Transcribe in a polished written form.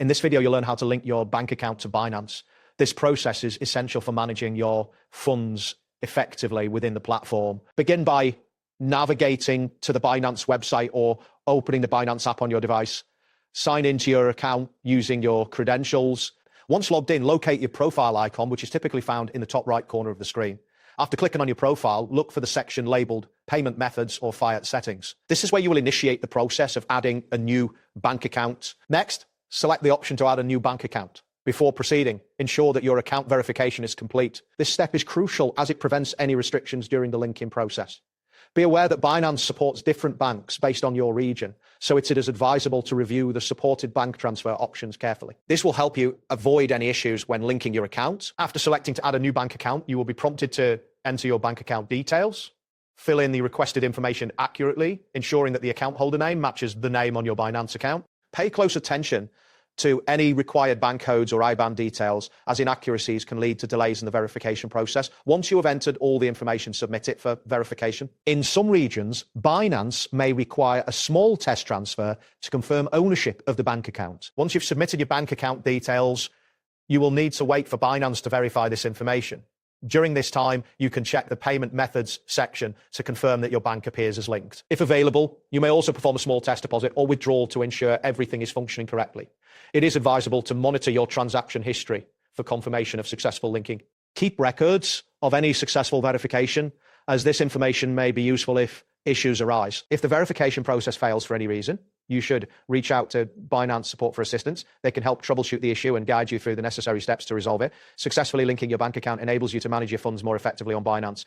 In this video, you'll learn how to link your bank account to Binance. This process is essential for managing your funds effectively within the platform. Begin by navigating to the Binance website or opening the Binance app on your device. Sign into your account using your credentials. Once logged in, locate your profile icon, which is typically found in the top right corner of the screen. After clicking on your profile, look for the section labeled Payment Methods or Fiat Settings. This is where you will initiate the process of adding a new bank account. Next, select the option to add a new bank account. Before proceeding, ensure that your account verification is complete. This step is crucial as it prevents any restrictions during the linking process. Be aware that Binance supports different banks based on your region, so it is advisable to review the supported bank transfer options carefully. This will help you avoid any issues when linking your account. After selecting to add a new bank account, you will be prompted to enter your bank account details, fill in the requested information accurately, ensuring that the account holder name matches the name on your Binance account. Pay close attention to any required bank codes or IBAN details, as inaccuracies can lead to delays in the verification process. Once you have entered all the information, submit it for verification. In some regions, Binance may require a small test transfer to confirm ownership of the bank account. Once you've submitted your bank account details, you will need to wait for Binance to verify this information. During this time, you can check the payment methods section to confirm that your bank appears as linked. If available, you may also perform a small test deposit or withdrawal to ensure everything is functioning correctly. It is advisable to monitor your transaction history for confirmation of successful linking. Keep records of any successful verification, as this information may be useful if issues arise. If the verification process fails for any reason, you should reach out to Binance support for assistance. They can help troubleshoot the issue and guide you through the necessary steps to resolve it. Successfully linking your bank account enables you to manage your funds more effectively on Binance.